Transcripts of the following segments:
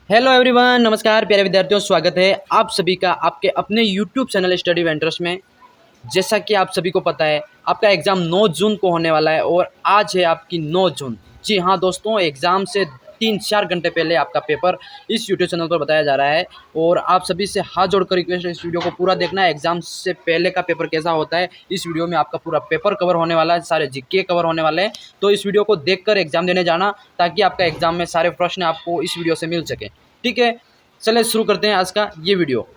Hello everyone, नमस्कार प्यारे विद्यार्थियों, स्वागत है आप सभी का आपके अपने यूट्यूब चैनल स्टडी वेंटर्स में। जैसा कि आप सभी को पता है, आपका एग्ज़ाम 9 जून को होने वाला है और आज है आपकी 9 जून। जी हाँ दोस्तों, एग्ज़ाम से 3-4 घंटे पहले आपका पेपर इस यूट्यूब चैनल पर बताया जा रहा है और आप सभी से हाथ जोड़कर रिक्वेस्ट है, इस वीडियो को पूरा देखना है। एग्ज़ाम से पहले का पेपर कैसा होता है, इस वीडियो में आपका पूरा पेपर कवर होने वाला है, सारे जीके कवर होने वाले हैं। तो इस वीडियो को देखकर एग्ज़ाम देने जाना, ताकि आपका एग्ज़ाम में सारे प्रश्न आपको इस वीडियो से मिल सकें। ठीक है, चलिए शुरू करते हैं आज का ये वीडियो।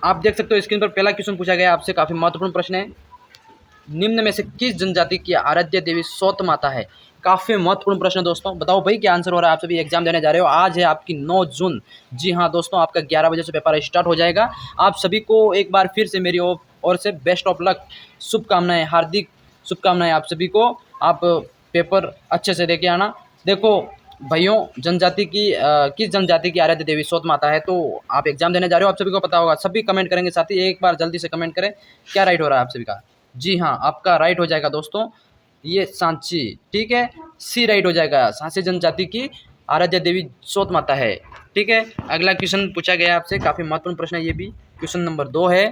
आप देख सकते हो स्क्रीन पर पहला क्वेश्चन पूछा गया आपसे, काफी महत्वपूर्ण प्रश्न है। निम्न में से किस जनजाति की आराध्य देवी सौत माता है? काफी महत्वपूर्ण प्रश्न है दोस्तों, बताओ भाई क्या आंसर हो रहा है। आप सभी एग्जाम देने जा रहे हो, आज है आपकी 9 जून। जी हाँ दोस्तों, आपका 11 बजे से पेपर स्टार्ट हो जाएगा। आप सभी को एक बार फिर से मेरी ओर से बेस्ट ऑफ लक, शुभकामनाएं, हार्दिक शुभकामनाएं आप सभी को। आप पेपर अच्छे से देके आना। देखो भाइयों, जनजाति की किस जनजाति की आराध्य देवी सौत माता है, तो आप एग्जाम देने जा रहे हो, आप सभी को पता होगा। सभी कमेंट करेंगे, साथ ही एक बार जल्दी से कमेंट करें क्या राइट हो रहा है आप सभी का। जी हाँ, आपका राइट हो जाएगा दोस्तों, ये सांची। ठीक है, सी राइट हो जाएगा, सांची जनजाति की आराध्य देवी सौत माता है। ठीक है, अगला क्वेश्चन पूछा गया आपसे, काफी महत्वपूर्ण प्रश्न है ये भी। क्वेश्चन नंबर 2 है,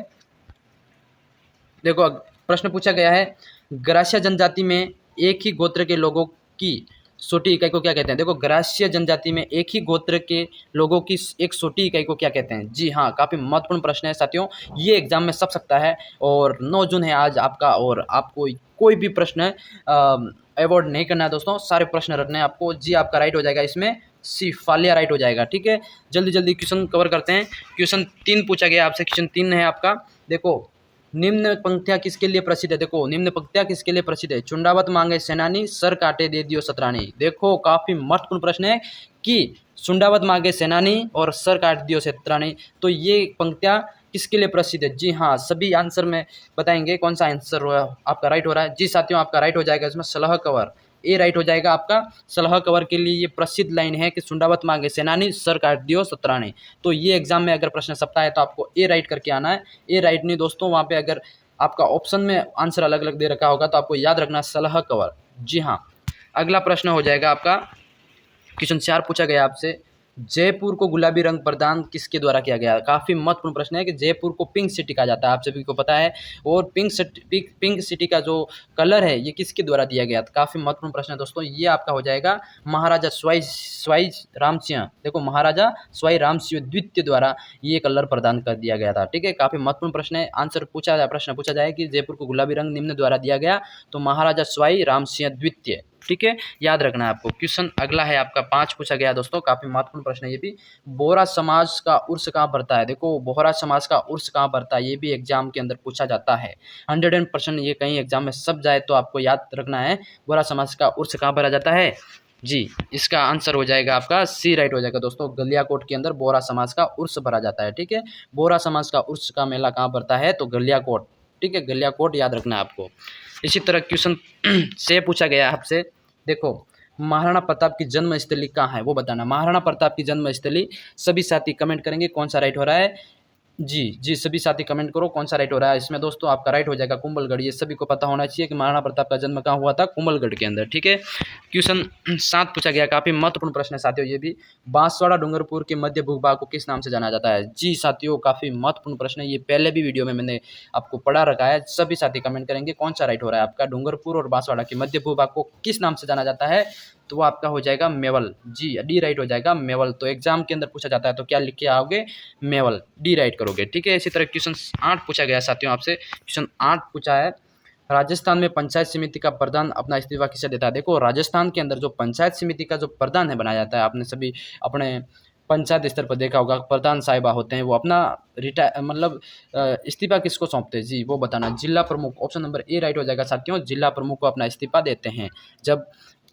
देखो प्रश्न पूछा गया है, ग्रास्य जनजाति में एक ही गोत्र के लोगों की सोटी इकाई को क्या कहते हैं? देखो, ग्रास्य जनजाति में एक ही गोत्र के लोगों की एक सोटी इकाई को क्या कहते हैं? जी हाँ, काफी महत्वपूर्ण प्रश्न है साथियों, ये एग्जाम में सब सकता है। और 9 जून है आज आपका, और आपको कोई भी प्रश्न अवॉइड नहीं करना है दोस्तों, सारे प्रश्न रखने हैं आपको। जी, आपका राइट हो जाएगा इसमें, सी फालिया राइट हो जाएगा। ठीक है, जल्दी जल्दी क्वेश्चन कवर करते हैं। क्वेश्चन 3 पूछा गया आपसे, क्वेश्चन 3 है आपका। देखो, निम्न पंक्तियां किसके लिए प्रसिद्ध है? देखो, निम्न पंक्तियां किसके लिए प्रसिद्ध है? चुंडावत मांगे सेनानी, सर काटे दे दियो सतरानी। देखो, काफी महत्वपूर्ण प्रश्न है कि चुंडावत मांगे सेनानी और सर काट दियो सतरानी, तो ये पंक्तियां किसके लिए प्रसिद्ध है? जी हाँ, सभी आंसर में बताएंगे कौन सा आंसर आपका राइट हो रहा है। जी साथियों, आपका राइट हो जाएगा इसमें सलह कवर, ए राइट हो जाएगा आपका। सलह कवर के लिए ये प्रसिद्ध लाइन है कि सुंडावत मांगे सेनानी, सर काट दियो सतरानी। तो ये एग्जाम में अगर प्रश्न सपता है तो आपको ए राइट करके आना है। ए राइट नहीं दोस्तों, वहाँ पे अगर आपका ऑप्शन में आंसर अलग अलग दे रखा होगा तो आपको याद रखना सलह कवर। जी हाँ, अगला प्रश्न हो जाएगा आपका, क्वेश्चन 4 पूछा गया आपसे, जयपुर को गुलाबी रंग प्रदान किसके द्वारा किया गया? काफ़ी महत्वपूर्ण प्रश्न है कि जयपुर को पिंक सिटी कहा जाता है, आप सभी को पता है। और पिंक सिटी का जो कलर है ये किसके द्वारा दिया गया? काफ़ी महत्वपूर्ण प्रश्न है दोस्तों, ये आपका हो जाएगा महाराजा स्वाई राम सिंह। देखो, महाराजा स्वाई राम सिंह द्वितीय द्वारा ये कलर प्रदान कर दिया गया था। ठीक है, काफ़ी महत्वपूर्ण प्रश्न है। आंसर प्रश्न पूछा जाए कि जयपुर को गुलाबी रंग निम्न द्वारा दिया गया, तो महाराजा स्वाई राम सिंह द्वितीय। ठीक है, याद रखना है आपको। क्वेश्चन अगला है आपका 5 पूछा गया दोस्तों, काफी महत्वपूर्ण प्रश्न है ये भी। बोहरा समाज का उर्स कहाँ पड़ता है? देखो, बोहरा समाज का उर्स कहाँ पड़ता है, ये भी एग्जाम के अंदर पूछा जाता है। 100% ये कहीं एग्जाम में सब जाए तो आपको याद रखना है, बोहरा समाज का उर्स कहाँ भरा जाता है। जी, इसका आंसर हो जाएगा आपका सी राइट हो जाएगा दोस्तों, गलियाकोट के अंदर बोहरा समाज का उर्स भरा जाता है। ठीक है, बोहरा समाज का उर्स का मेला कहाँ पड़ता है? तो गलियाकोट। ठीक है, गलियाकोट याद रखना है आपको। इसी तरह क्वेश्चन से पूछा गया आपसे, देखो, महाराणा प्रताप की जन्म स्थली कहाँ है वो बताना। महाराणा प्रताप की जन्म स्थली, सभी साथी कमेंट करेंगे कौन सा राइट हो रहा है। जी जी, सभी साथी कमेंट करो कौन सा राइट हो रहा है इसमें दोस्तों। आपका राइट हो जाएगा कुंभलगढ़। ये सभी को पता होना चाहिए कि महाराणा प्रताप का जन्म कहाँ हुआ था, कुंभलगढ़ के अंदर। ठीक है, क्वेश्चन 7 पूछा गया, काफी महत्वपूर्ण प्रश्न है साथियों ये भी। बांसवाड़ा डूंगरपुर के मध्य भूभाग को किस नाम से जाना जाता है? जी साथियों, काफी महत्वपूर्ण प्रश्न है ये, पहले भी वीडियो में मैंने आपको पढ़ा रखा है। सभी साथी कमेंट करेंगे कौन सा राइट हो रहा है आपका। डूंगरपुर और बांसवाड़ा के मध्य भूभाग को किस नाम से जाना जाता है? तो वो आपका हो जाएगा मेवल। जी, डी राइट हो जाएगा मेवल। तो एग्जाम के अंदर पूछा जाता है तो क्या लिख के आओगे? मेवल, डी राइट करोगे। ठीक है, इसी तरह क्वेश्चन 8 पूछा गया साथियों आपसे। क्वेश्चन 8 पूछा है, राजस्थान में पंचायत समिति का प्रधान अपना इस्तीफा किसे देता है? देखो, राजस्थान के अंदर जो पंचायत समिति का जो प्रधान है बनाया जाता है, आपने सभी अपने पंचायत स्तर पर देखा होगा, प्रधान साहिबा होते हैं, वो अपना इस्तीफा किसको सौंपते हैं? जी, वो बताना, जिला प्रमुख। ऑप्शन नंबर ए राइट हो जाएगा साथियों, जिला प्रमुख को अपना इस्तीफा देते हैं। जब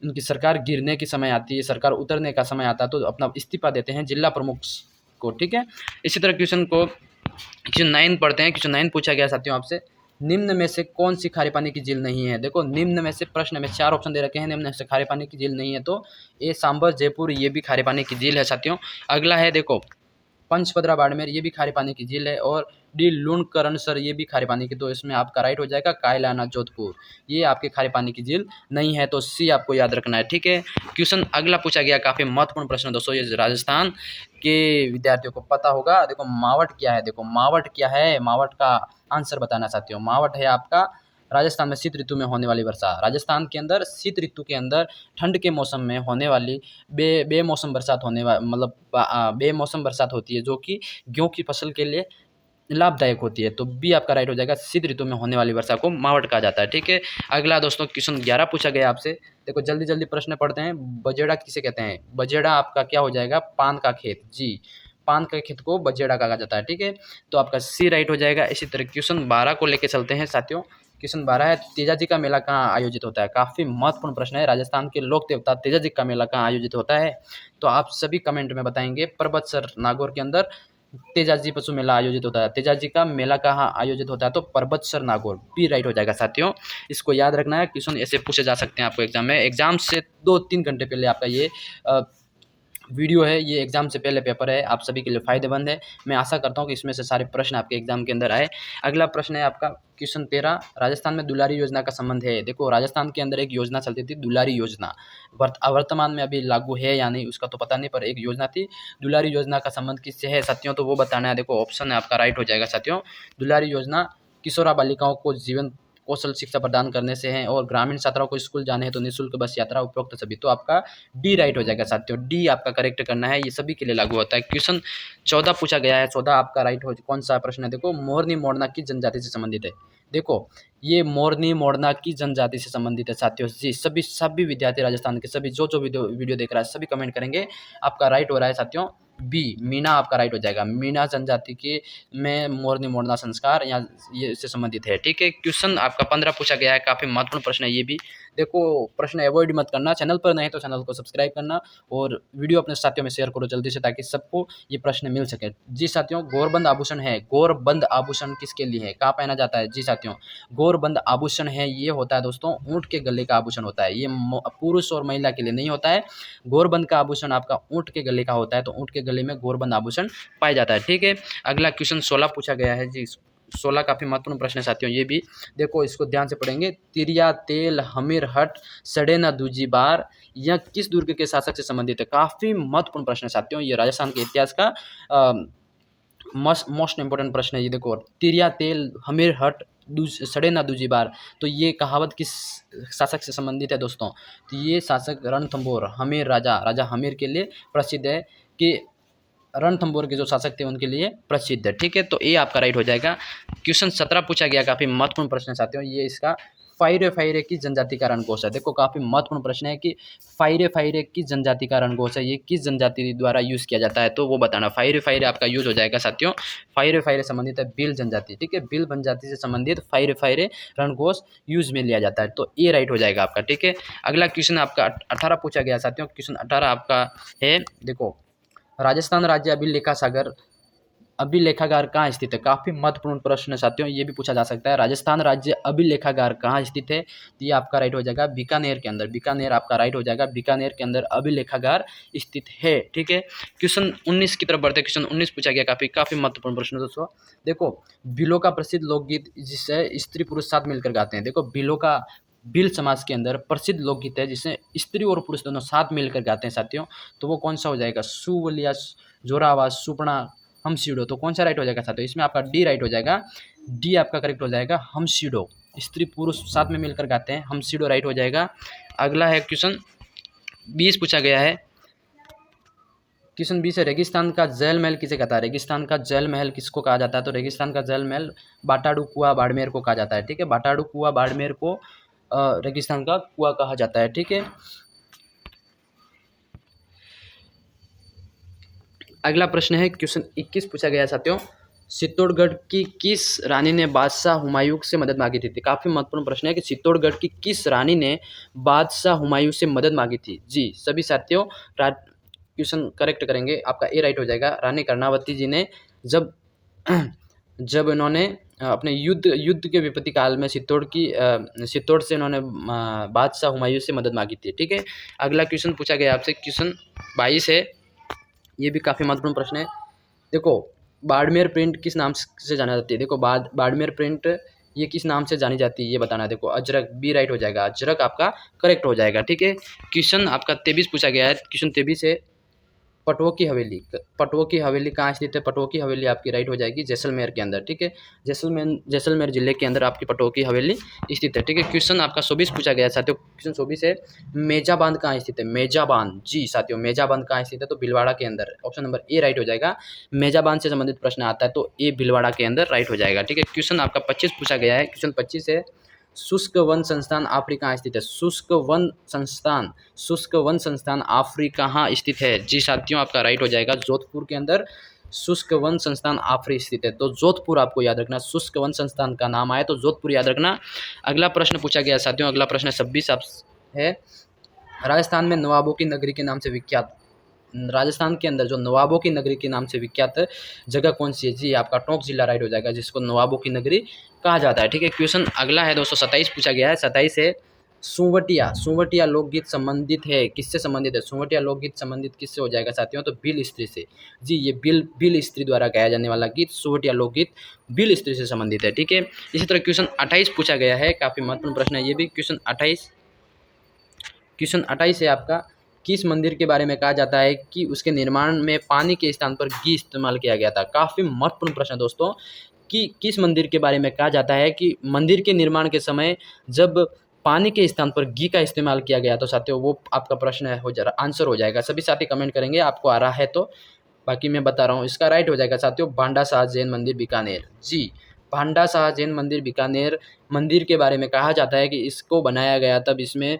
उनकी सरकार गिरने की समय आती है, सरकार उतरने का समय आता है, तो अपना इस्तीफा देते हैं जिला प्रमुख को। ठीक है, इसी तरह क्वेश्चन 9 पढ़ते हैं। क्वेश्चन 9 पूछा गया साथियों आपसे, निम्न में से कौन सी खारे पानी की झील नहीं है? देखो, निम्न में से, प्रश्न में 4 ऑप्शन दे रखे हैं, निम्न में से खारे पानी की झील नहीं है, तो ए सांबर, जयपुर, ये भी खारे पानी की झील है साथियों। अगला है, देखो, पंचपदरा बाड़मेर ये भी खारे पानी की झील है, और डी लुणकरणसर ये भी खारे पानी की, तो इसमें आपका राइट हो जाएगा कायलाना जोधपुर, ये आपके खारे पानी की झील नहीं है, तो सी आपको याद रखना है। ठीक है, क्वेश्चन अगला पूछा गया, काफ़ी महत्वपूर्ण प्रश्न दोस्तों, ये राजस्थान के विद्यार्थियों को पता होगा। देखो मावट क्या है, देखो मावट क्या है, मावट का आंसर बताना चाहती हूँ। मावट है आपका राजस्थान में शीत ऋतु में होने वाली वर्षा। राजस्थान के अंदर शीत ऋतु के अंदर ठंड के मौसम में होने वाली बेमौसम बरसात मतलब बेमौसम बरसात होती है, जो कि गेहूँ की फसल के लिए लाभदायक होती है। तो बी आपका राइट हो जाएगा, शीत ऋतु में होने वाली वर्षा को मावट कहा जाता है। ठीक है, अगला दोस्तों क्वेश्चन 11 पूछा गया आपसे। देखो जल्दी जल्दी प्रश्न पढ़ते हैं। बजेड़ा किसे कहते हैं? बजेड़ा आपका क्या हो जाएगा? पान का खेत। जी, पान के खेत को बजेड़ा कहा जाता है। ठीक है, तो आपका सी राइट हो जाएगा। इसी तरह क्वेश्चन 12 को लेकर चलते हैं साथियों। क्वेश्चन 12 है, तेजाजी का मेला कहाँ आयोजित होता है? काफ़ी महत्वपूर्ण प्रश्न है। राजस्थान के लोक देवता तेजाजी का मेला कहाँ आयोजित होता है? तो आप सभी कमेंट में बताएंगे। परबतसर नागौर के अंदर तेजाजी पशु मेला आयोजित होता है। तेजाजी का मेला कहाँ आयोजित होता है? तो परबतसर नागौर, बी राइट हो जाएगा साथियों। इसको याद रखना है, क्वेश्चन ऐसे पूछे जा सकते हैं आपको एग्जाम में। एग्जाम से 2-3 घंटे पहले आपका ये वीडियो है, ये एग्जाम से पहले पेपर है, आप सभी के लिए फ़ायदेमंद है। मैं आशा करता हूँ कि इसमें से सारे प्रश्न आपके एग्जाम के अंदर आए। अगला प्रश्न है आपका क्वेश्चन 13, राजस्थान में दुलारी योजना का संबंध है। देखो राजस्थान के अंदर एक योजना चलती थी, दुलारी योजना। वर्तमान में अभी लागू है या नहीं उसका तो पता नहीं, पर एक योजना थी। दुलारी योजना का संबंध किससे है साथियों? तो वो बताना है। देखो ऑप्शन है आपका राइट हो जाएगा साथियों। दुलारी योजना किशोरा बालिकाओं को जीवन कौशल शिक्षा प्रदान करने से हैं, और ग्रामीण छात्राओं को स्कूल जाने हैं तो निःशुल्क बस यात्रा उपरोक्त सभी। तो आपका डी राइट हो जाएगा साथियों। डी आपका करेक्ट करना है, ये सभी के लिए लागू होता है। क्वेश्चन 14 पूछा गया है। 14 आपका राइट हो, कौन सा प्रश्न है? देखो मोरनी मोड़ना की जनजाति से संबंधित है। देखो ये मोरनी मोड़ना की जनजाति से संबंधित है साथियों। जी, सभी विद्यार्थी राजस्थान के सभी जो वीडियो देख रहा है सभी कमेंट करेंगे। आपका राइट हो रहा है साथियों बी, मीणा आपका राइट हो जाएगा। मीणा जनजाति के में मोरनी मोड़ना संस्कार या ये इससे संबंधित है। ठीक है, क्वेश्चन आपका 15 पूछा गया है। काफ़ी महत्वपूर्ण प्रश्न है ये भी। देखो प्रश्न अवॉइड मत करना, चैनल पर नहीं तो चैनल को सब्सक्राइब करना, और वीडियो अपने साथियों में शेयर करो जल्दी से, ताकि सबको ये प्रश्न मिल सके। जी साथियों, गौरबंद आभूषण है। गौरबंद आभूषण किसके लिए है? कहाँ पहना जाता है? जी साथियों, गौरबंद आभूषण है, ये होता है दोस्तों ऊँट के गले का आभूषण होता है। ये पुरुष और महिला के लिए नहीं होता है। गौरबंद का आभूषण आपका ऊँट के गले का होता है, तो ऊँट के गले में गौरबंद आभूषण पाया जाता है। ठीक है, अगला क्वेश्चन 16 पूछा गया है। जी 16 काफ़ी महत्वपूर्ण प्रश्न है साथियों ये भी। देखो इसको ध्यान से पढ़ेंगे। तिरिया तेल हमीर हट सड़े न दूजी बार, यह किस दुर्ग के शासक से संबंधित है? काफ़ी महत्वपूर्ण प्रश्न है साथियों, ये राजस्थान के इतिहास का मोस्ट इंपॉर्टेंट प्रश्न है ये। देखो तिरिया तेल हमीर हट सड़े ना दूजी बार, तो ये कहावत किस शासक से संबंधित है दोस्तों? तो ये शासक रणथंभौर हमीर राजा हमीर के लिए प्रसिद्ध है, कि रणथंभौर के जो शासक थे उनके लिए प्रसिद्ध है। ठीक है, तो ये आपका राइट हो जाएगा। क्वेश्चन 17 पूछा गया, काफ़ी महत्वपूर्ण प्रश्न है साथियों ये। इसका फायरे की जनजाति का रणघोष है। देखो काफ़ी महत्वपूर्ण प्रश्न है कि फायरे की जनजाति का रणघोष है, ये किस जनजाति द्वारा यूज़ किया जाता है? तो वो बताना। फायरे आपका यूज हो जाएगा साथियों। फायरे संबंधित है भील जनजाति। ठीक है, भील जनजाति से संबंधित फायरे रणघोष यूज में लिया जाता है, तो ये राइट हो जाएगा आपका। ठीक है, अगला क्वेश्चन आपका 18 पूछा गया साथियों। क्वेश्चन 18 आपका है, देखो राजस्थान राज्य अभिलेखागार कहाँ स्थित है? काफ़ी महत्वपूर्ण प्रश्न है साथियों, ये भी पूछा जा सकता है। राजस्थान राज्य अभिलेखागार कहाँ स्थित है? तो ये आपका राइट हो जाएगा बीकानेर के अंदर। बीकानेर आपका राइट हो जाएगा, बीकानेर के अंदर अभिलेखागार स्थित है। ठीक है, क्वेश्चन 19 की तरफ बढ़ते। क्वेश्चन 19 पूछा गया, काफ़ी महत्वपूर्ण प्रश्न दोस्तों। देखो भीलों का प्रसिद्ध लोकगीत जिसे स्त्री पुरुष साथ मिलकर गाते हैं। देखो भील समाज के अंदर प्रसिद्ध लोकगीत है जिसे स्त्री और पुरुष दोनों साथ मिलकर गाते हैं साथियों, तो वो कौन सा हो जाएगा? सुवलिया, जोरावाज, सुपना, हमसीडो, तो कौन सा राइट हो जाएगा साथियों? इसमें आपका डी राइट हो जाएगा। डी आपका करेक्ट हो जाएगा, हमसीडो। स्त्री पुरुष साथ में मिलकर गाते हैं, हमसीडो राइट हो जाएगा। अगला है क्वेश्चन 20 पूछा गया है। क्वेश्चन 20 है, रेगिस्तान का जल महल किसे कहता है? रेगिस्तान का जल महल किसको कहा जाता है? तो रेगिस्तान का जल महल बाटाडू कुआ बाड़मेर को कहा जाता है। ठीक है, बाटाडू कुआ बाड़मेर को रेगिस्तान का कुआ कहा जाता है। ठीक है, अगला प्रश्न है क्वेश्चन 21 पूछा गया साथियों। चित्तौड़गढ़ की किस रानी ने बादशाह हुमायूं से मदद मांगी थी? काफ़ी महत्वपूर्ण प्रश्न है कि चित्तौड़गढ़ की किस रानी ने बादशाह हुमायूं से मदद मांगी थी? जी सभी साथियों क्वेश्चन करेक्ट करेंगे। आपका ए राइट हो जाएगा। रानी कर्णावती जी ने जब इन्होंने अपने युद्ध के विपत्ति काल में चित्तौड़ से इन्होंने बादशाह हुमायूं से मदद मांगी थी। ठीक है, अगला क्वेश्चन पूछा गया आपसे, क्वेश्चन 22 है, ये भी काफ़ी महत्वपूर्ण प्रश्न है। देखो बाड़मेर प्रिंट किस नाम से जाना जाती है, देखो बाड़मेर प्रिंट ये किस नाम से जानी जाती है ये बताना है। देखो अजरक, बी राइट हो जाएगा, अजरक आपका करेक्ट हो जाएगा। ठीक है, क्वेश्चन आपका 23 पूछा गया है। क्वेश्चन 23 है पटवो की हवेली। पटवो की हवेली कहाँ स्थित है? पटवो की हवेली आपकी राइट हो जाएगी जैसलमेर के अंदर। ठीक है, जैसलमेर जिले के अंदर आपकी पटवो की हवेली स्थित है। ठीक है, क्वेश्चन आपका 24 पूछा गया है साथियों। क्वेश्चन 24 है मेजा बांध कहाँ स्थित है? मेजा बांध, जी साथियों, मेजा बांध कहाँ स्थित है? तो भीलवाड़ा के अंदर। ऑप्शन नंबर ए राइट हो जाएगा। मेजा बांध से संबंधित प्रश्न आता है तो ए भीलवाड़ा के अंदर राइट हो जाएगा। ठीक है, क्वेश्चन आपका 25 पूछा गया है। क्वेश्चन 25 है शुष्क वन संस्थान अफ्रीका कहाँ स्थित है? शुष्क वन संस्थान अफ्रीका कहाँ स्थित है? जी साथियों, आपका राइट हो जाएगा जोधपुर के अंदर शुष्क वन संस्थान अफ्रीका स्थित है। तो जोधपुर आपको याद रखना, शुष्क वन संस्थान का नाम आया तो जोधपुर याद रखना। अगला प्रश्न पूछा गया साथियों, अगला प्रश्न 26 है राजस्थान में नवाबों की नगरी के नाम से विख्यात, राजस्थान के अंदर जो नवाबों की नगरी के नाम से विख्यात जगह कौन सी है? जी आपका टोंक जिला राइट हो जाएगा, जिसको नवाबों की नगरी कहा जाता है। ठीक है, क्वेश्चन अगला है 227 पूछा गया है। 27 है सुवटिया लोकगीत संबंधित है, किससे संबंधित है? सुवटिया लोकगीत संबंधित किससे हो जाएगा साथियों? तो भील स्त्री से। जी ये भील स्त्री द्वारा गाया जाने वाला गीत सुवटिया लोकगीत भील स्त्री से संबंधित है। ठीक है, इसी तरह क्वेश्चन 28 पूछा गया है, काफी महत्वपूर्ण प्रश्न है ये भी। क्वेश्चन 28 है आपका किस मंदिर के बारे में कहा जाता है कि उसके निर्माण में पानी के स्थान पर घी इस्तेमाल किया गया था? काफ़ी महत्वपूर्ण प्रश्न है दोस्तों, कि किस मंदिर के बारे में कहा जाता है कि मंदिर के निर्माण के समय जब पानी के स्थान पर घी का इस्तेमाल किया गया तो साथियों वो आपका प्रश्न है हो जा आंसर हो जाएगा। सभी साथी कमेंट करेंगे आपको आ रहा है तो, बाकी मैं बता रहा हूँ। इसका राइट हो जाएगा साथियों भांडा शाह जैन मंदिर बीकानेर। जी भांडा शाह जैन मंदिर बीकानेर मंदिर के बारे में कहा जाता है कि इसको बनाया गया तब इसमें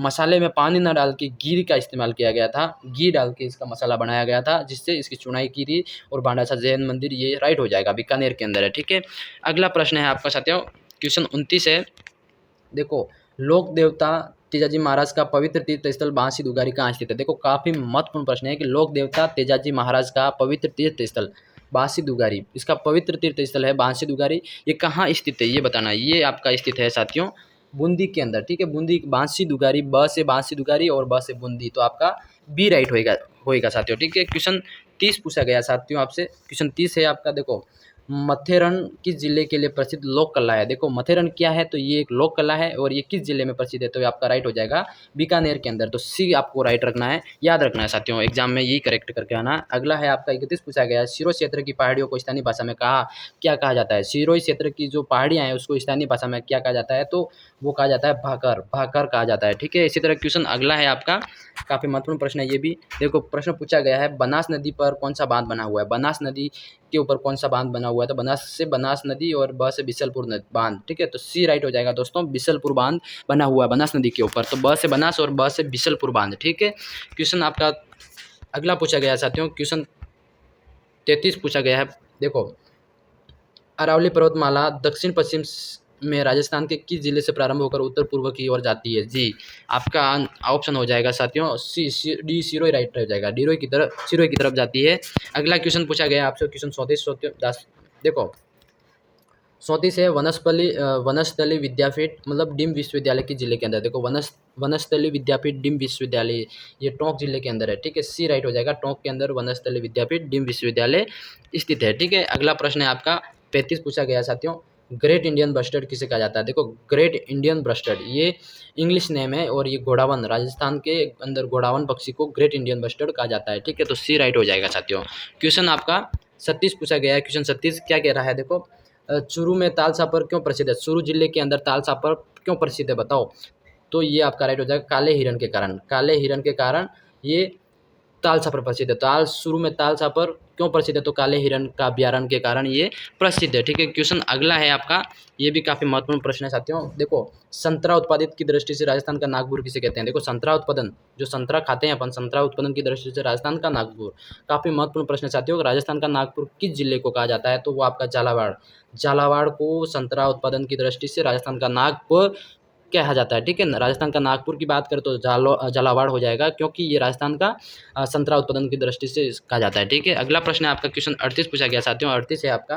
मसाले में पानी न डाल के घी का इस्तेमाल किया गया था, घी डाल के इसका मसाला बनाया गया था जिससे इसकी चुनाई की थी। और भांडा शाह जैन मंदिर ये राइट हो जाएगा, बीकानेर के अंदर है। ठीक है, अगला प्रश्न है आपका साथियों क्वेश्चन 29 है। देखो लोक देवता तेजाजी महाराज का पवित्र तीर्थ स्थल बांसी दुगारी कहाँ स्थित है? देखो काफी महत्वपूर्ण प्रश्न है कि लोक देवता तेजाजी महाराज का पवित्र तीर्थ स्थल बांसी दुगारी, इसका पवित्र तीर्थ स्थल है बांसी दुगारी, ये कहाँ स्थित है ये बताना। ये आपका स्थित है साथियों बूंदी के अंदर। ठीक है, बूंदी बांसी दुगारी, ब से बांसी दुगारी और ब से बूंदी, तो आपका बी राइट होएगा साथियों। ठीक है, क्वेश्चन 30 पूछा गया साथियों आपसे। क्वेश्चन 30 है आपका, देखो मथेरन किस जिले के लिए प्रसिद्ध लोक कला है? देखो मथेरन क्या है? तो ये एक लोक कला है और ये किस जिले में प्रसिद्ध है? तो ये आपका राइट हो जाएगा बीकानेर के अंदर। तो सी आपको राइट रखना है, याद रखना है साथियों, एग्जाम में यही करेक्ट करके आना। अगला है आपका 31 पूछा गया है सिरोही क्षेत्र की पहाड़ियों को स्थानीय भाषा में क्या कहा जाता है? सिरोही क्षेत्र की जो पहाड़ियाँ हैं उसको स्थानीय भाषा में क्या कहा जाता है? तो वो कहा जाता है भाकर कहा जाता है। ठीक है, इसी तरह क्वेश्चन अगला है आपका, काफी महत्वपूर्ण प्रश्न है ये भी। देखो प्रश्न पूछा गया है बनास नदी पर कौन सा बांध बना हुआ है? बनास नदी के ऊपर कौन सा बांध बना हुआ है? तो बनास नदी और ब से बिशलपुर बांध। ठीक है, तो सी राइट हो जाएगा दोस्तों, बिशलपुर बांध बना हुआ है बनास नदी के ऊपर। तो ब से बनास और ब से बिशलपुर बांध। ठीक है, क्वेश्चन आपका अगला पूछा गया है साथियों, क्वेश्चन 33 पूछा गया है। देखो अरावली पर्वतमाला दक्षिण पश्चिम में राजस्थान के किस जिले से प्रारंभ होकर उत्तर पूर्व की ओर जाती है? जी आपका ऑप्शन हो जाएगा साथियों डी सिरोही राइट हो जाएगा, सिरोही की तरफ जाती है। अगला क्वेश्चन पूछा गया आपसे क्वेश्चन 34 देखो 34 है वनस्थली विद्यापीठ मतलब डिम्ब विश्वविद्यालय के जिले के अंदर। देखो वनस्थली विद्यापीठ डिम्ब विश्वविद्यालय ये टोंक जिले के अंदर है। ठीक है, सी राइट हो जाएगा, टोंक के अंदर वनस्थली विद्यापीठ डिम्ब विश्वविद्यालय स्थित है। ठीक है, अगला प्रश्न है आपका 35 पूछा गया साथियों ग्रेट इंडियन बस्टर्ड किसे कहा जाता है? देखो ग्रेट इंडियन बस्टर्ड ये इंग्लिश नेम है और ये घोड़ावन, राजस्थान के अंदर घोड़ावन पक्षी को ग्रेट इंडियन बस्टर्ड कहा जाता है। ठीक है, तो सी राइट हो जाएगा साथियों। क्वेश्चन आपका 36 पूछा गया है। क्वेश्चन 36 क्या कह रहा है? देखो चूरू में ताल सापर क्यों प्रसिद्ध है? चूरू जिले के अंदर ताल सापर क्यों प्रसिद्ध है बताओ? तो ये आपका राइट हो जाएगा काले हिरन के कारण, काले हिरन के कारण ये ताल सापर प्रसिद्ध है। ताल शुरू में ताल सापर क्यों प्रसिद्ध है? तो काले हिरन का अभ्यारण्य के कारण ये प्रसिद्ध है। ठीक है, क्वेश्चन अगला है आपका, ये भी काफी महत्वपूर्ण प्रश्न है साथियों। देखो संतरा उत्पादित की दृष्टि से राजस्थान का नागपुर किसे कहते हैं? देखो संतरा उत्पादन, जो संतरा खाते हैं अपन, संतरा उत्पादन की दृष्टि से राजस्थान का नागपुर, काफी महत्वपूर्ण प्रश्न है साथियों। राजस्थान का नागपुर किस जिले को कहा जाता है? तो वो आपका झालावाड़ को संतरा उत्पादन की दृष्टि से राजस्थान का नागपुर कहा जाता है। ठीक है, राजस्थान का नागपुर की बात करें तो झालावाड़ हो जाएगा, क्योंकि ये राजस्थान का संतरा उत्पादन की दृष्टि से कहा जाता है। ठीक है, अगला प्रश्न है आपका क्वेश्चन 38 पूछा गया साथियों। 38 है आपका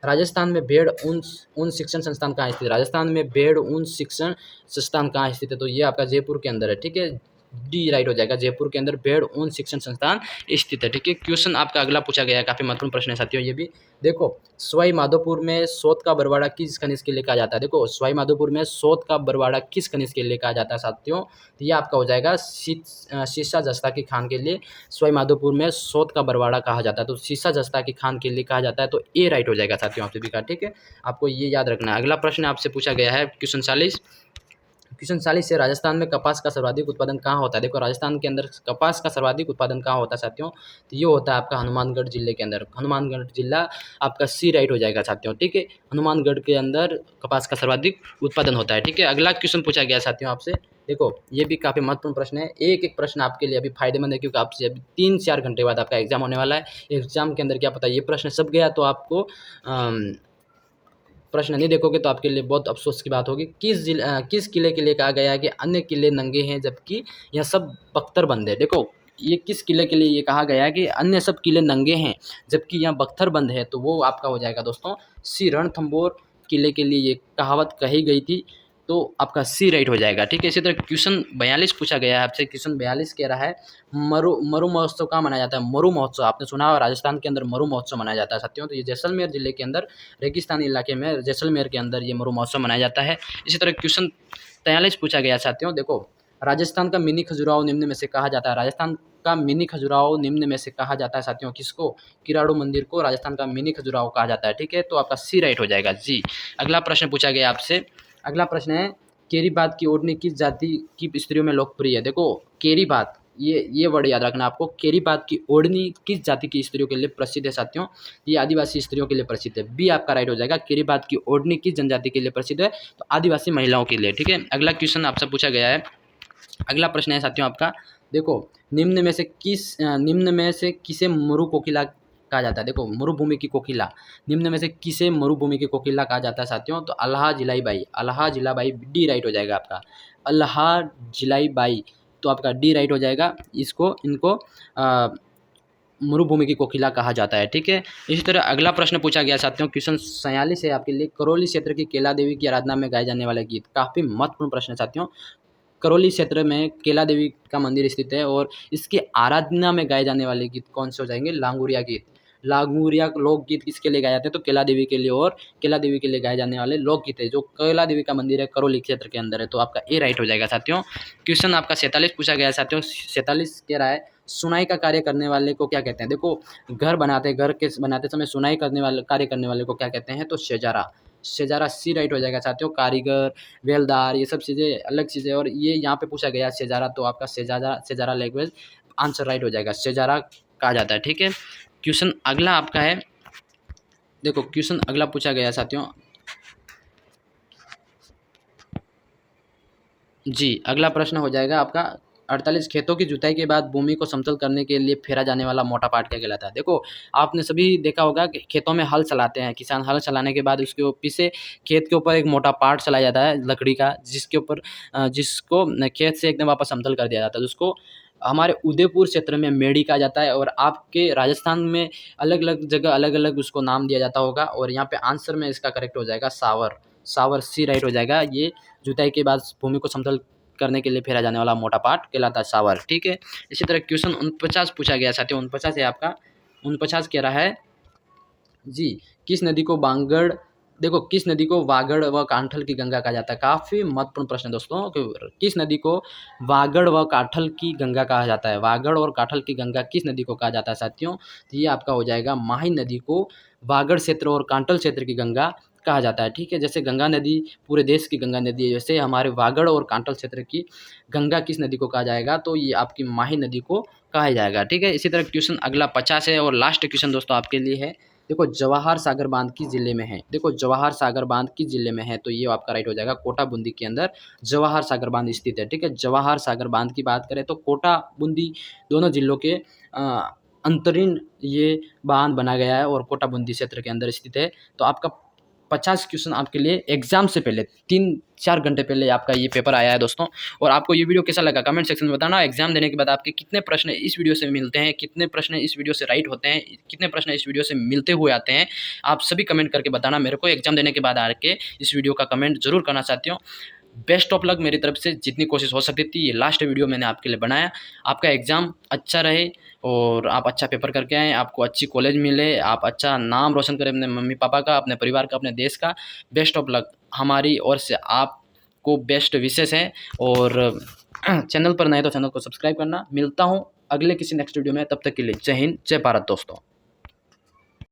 राजस्थान में भेड़ ऊन शिक्षण संस्थान कहाँ स्थित है? राजस्थान में भेड़ ऊन शिक्षण संस्थान कहाँ स्थित है? तो ये आपका जयपुर के अंदर है। ठीक है, डी राइट हो जाएगा। जयपुर के अंदर भेड़ ऊन शिक्षण संस्थान स्थित है। ठीक है, क्वेश्चन आपका अगला पूछा गया है, काफी महत्वपूर्ण प्रश्न है साथियों ये भी। देखो, सवाई माधोपुर में सोत का बरवाड़ा किस खनिज के लिए कहा जाता है? देखो, सवाई माधोपुर में सोत का बरवाड़ा किस खनिज के लिए कहा जाता है साथियों? तो ये आपका हो जाएगा सीसा जस्ता की खान के लिए सवाई माधोपुर में सोत का बरवाड़ा कहा जाता है। तो सीसा जस्ता की खान के लिए कहा जाता है, तो ए राइट हो जाएगा साथियों आप सभी का। ठीक है, आपको ये याद रखना है। अगला प्रश्न आपसे पूछा गया है क्वेश्चन 40। क्वेश्चन 40 से राजस्थान में कपास का सर्वाधिक उत्पादन कहाँ होता है? देखो, राजस्थान के अंदर कपास का सर्वाधिक उत्पादन कहाँ होता है साथियों? तो ये होता है आपका हनुमानगढ़ जिले के अंदर। हनुमानगढ़ जिला आपका सी राइट हो जाएगा साथियों। ठीक है, हनुमानगढ़ के अंदर कपास का सर्वाधिक उत्पादन होता है। ठीक है, अगला क्वेश्चन पूछा गया साथियों आपसे। देखो, ये भी काफी महत्वपूर्ण प्रश्न है। एक एक प्रश्न आपके लिए अभी फायदेमंद है, क्योंकि आपसे अभी 3-4 घंटे बाद आपका एग्जाम होने वाला है। एग्जाम के अंदर क्या पता ये प्रश्न सब गया तो आपको प्रश्न नहीं देखोगे तो आपके लिए बहुत अफसोस की बात होगी। किस किले के लिए कहा गया है कि अन्य किले नंगे हैं जबकि यह सब बख्तरबंद है? देखो, ये किस किले के लिए ये कहा गया है कि अन्य सब किले नंगे हैं जबकि यहाँ बख्तरबंद है? तो वो आपका हो जाएगा दोस्तों सी, रणथंभौर किले के लिए ये कहावत कही गई थी, तो आपका सी राइट हो जाएगा। ठीक है, इसी तरह क्वेश्चन 42 पूछा गया है आपसे। क्वेश्चन 42 कह रहा है मरु महोत्सव कहाँ मनाया जाता है? मरु महोत्सव आपने सुना हो, राजस्थान के अंदर मरु महोत्सव मनाया जाता है साथियों। तो ये जैसलमेर जिले के अंदर रेगिस्तानी इलाके में जैसलमेर के अंदर ये मरु महोत्सव मनाया जाता है। इसी तरह क्वेश्चन 43 पूछा गया साथियों। देखो, राजस्थान का मिनी खजुराहो निम्न में से कहा जाता है? राजस्थान का मिनी खजुराहो निम्न में से कहा जाता है साथियों किसको? किराड़ू मंदिर को राजस्थान का मिनी खजुराहो कहा जाता है। ठीक है, तो आपका सी राइट हो जाएगा जी। अगला प्रश्न पूछा गया आपसे। अगला प्रश्न है केरी बात की ओढ़नी किस जाति की स्त्रियों में लोकप्रिय है? देखो, केरी बात, ये वर्ड याद रखना आपको। केरी बात की ओढ़नी किस जाति की स्त्रियों के लिए प्रसिद्ध है साथियों? ये आदिवासी स्त्रियों के लिए प्रसिद्ध है। बी आपका राइट हो जाएगा। केरी बात की ओढ़नी किस जनजाति के लिए प्रसिद्ध है? तो आदिवासी महिलाओं के लिए। ठीक है, अगला क्वेश्चन आपसे पूछा गया है। अगला प्रश्न है साथियों आपका। देखो, निम्न में से किसे मरु कोकिला कहा जाता है? देखो, मरुभूमि की कोकिला, निम्न में से किसे मरुभूमि की कोकिला कहा जाता है साथियों? तो अल्लाह जिलाई बाई डी राइट हो जाएगा आपका। अल्लाह जिलाई बाई, तो आपका डी राइट हो जाएगा। इनको मरुभूमि की कोकिला कहा जाता है। ठीक है, इसी तरह अगला प्रश्न पूछा गया साथियों। क्वेश्चन 46 है आपके लिए। करौली क्षेत्र की केला देवी की आराधना में गाए जाने वाले गीत, काफी महत्वपूर्ण प्रश्न है साथियों। करौली क्षेत्र में केला देवी का मंदिर स्थित है और इसकी आराधना में गाए जाने वाले गीत कौन से हो जाएंगे? लांगुरिया गीत। लांगुरिया लोकगीत किसके लिए गाए जाते हैं? तो केला देवी के लिए, और केला देवी के लिए गाए जाने वाले लोकगीत है जो केला देवी का मंदिर है करौली क्षेत्र के अंदर है। तो आपका ए राइट हो जाएगा साथियों। क्वेश्चन आपका 47 पूछा गया है साथियों। 47 कह रहा है सुनाई का कार्य करने वाले को क्या कहते हैं? देखो, घर बनाते समय सुनाई कार्य करने वाले को क्या कहते हैं? तो शेजारा सी राइट हो जाएगा साथियों। कारीगर, बेलदार, ये सब चीज़ें अलग चीज़ें, और ये यहाँ पे पूछा गया शेजारा, तो आपका शेजारा लैंग्वेज आंसर राइट हो जाएगा। शेजारा कहा जाता है। ठीक है, क्वेश्चन अगला आपका है। देखो, क्वेश्चन अगला पूछा गया साथियों जी। अगला प्रश्न हो जाएगा आपका 48। खेतों की जुताई के बाद भूमि को समतल करने के लिए फेरा जाने वाला मोटा पार्ट क्या कहलाता है? देखो, आपने सभी देखा होगा कि खेतों में हल चलाते हैं किसान। हल चलाने के बाद उसके पीछे खेत के ऊपर एक मोटा पार्ट चलाया जाता है लकड़ी का, जिसको खेत से एकदम वापस समतल कर दिया जाता है। उसको हमारे उदयपुर क्षेत्र में मेड़ी कहा जाता है, और आपके राजस्थान में अलग अलग जगह अलग अलग उसको नाम दिया जाता होगा। और यहाँ पे आंसर में इसका करेक्ट हो जाएगा सावर सी राइट हो जाएगा। ये जुताई के बाद भूमि को समतल करने के लिए फेरा जाने वाला मोटा पार्ट कहलाता है सावर। ठीक है, इसी तरह क्वेश्चन 49 पूछा गया साथियों। 49 है आपका। 49 कह रहा है जी, किस नदी को वागड़ व कांठल की गंगा कहा जाता है? काफ़ी महत्वपूर्ण प्रश्न है दोस्तों। किस नदी को वागड़ व कांठल की गंगा कहा जाता है? वागड़ और कांठल की गंगा किस नदी को कहा जाता है साथियों? तो ये आपका हो जाएगा माही नदी को वागड़ क्षेत्र और कांठल क्षेत्र की गंगा कहा जाता है। ठीक है, जैसे गंगा नदी पूरे देश की गंगा नदी है, वैसे हमारे वागड़ और कांठल क्षेत्र की गंगा किस नदी को कहा जाएगा? तो ये आपकी माही नदी को कहा जाएगा। ठीक है, इसी तरह क्वेश्चन अगला 50 है और लास्ट क्वेश्चन दोस्तों आपके लिए है। देखो, जवाहर सागर बांध किस जिले में है? देखो, जवाहर सागर बांध किस जिले में है? तो ये आपका राइट हो जाएगा। कोटा बूंदी के अंदर जवाहर सागर बांध स्थित है। ठीक है, जवाहर सागर बांध की बात करें तो कोटा बूंदी दोनों जिलों के अंतरीण ये बांध बना गया है और कोटा बूंदी क्षेत्र के अंदर स्थित है। तो आपका 50 क्वेश्चन आपके लिए एग्जाम से पहले 3-4 घंटे पहले आपका ये पेपर आया है दोस्तों। और आपको ये वीडियो कैसा लगा कमेंट सेक्शन में बताना। एग्जाम देने के बाद आपके कितने प्रश्न इस वीडियो से मिलते हैं, कितने प्रश्न इस वीडियो से राइट होते हैं, कितने प्रश्न इस वीडियो से मिलते हुए आते हैं, आप सभी कमेंट करके बताना मेरे को। एग्जाम देने के बाद आके इस वीडियो का कमेंट जरूर करना चाहती हूँ। बेस्ट ऑफ लक मेरी तरफ से, जितनी कोशिश हो सकती थी ये लास्ट वीडियो मैंने आपके लिए बनाया। आपका एग्ज़ाम अच्छा रहे और आप अच्छा पेपर करके आएँ, आपको अच्छी कॉलेज मिले, आप अच्छा नाम रोशन करें अपने मम्मी पापा का, अपने परिवार का, अपने देश का। बेस्ट ऑफ लक हमारी ओर से आपको बेस्ट विशेस है। और चैनल पर नए तो चैनल को सब्सक्राइब करना। मिलता हूँ अगले किसी नेक्स्ट वीडियो में, तब तक के लिए जय हिंद, जय भारत दोस्तों।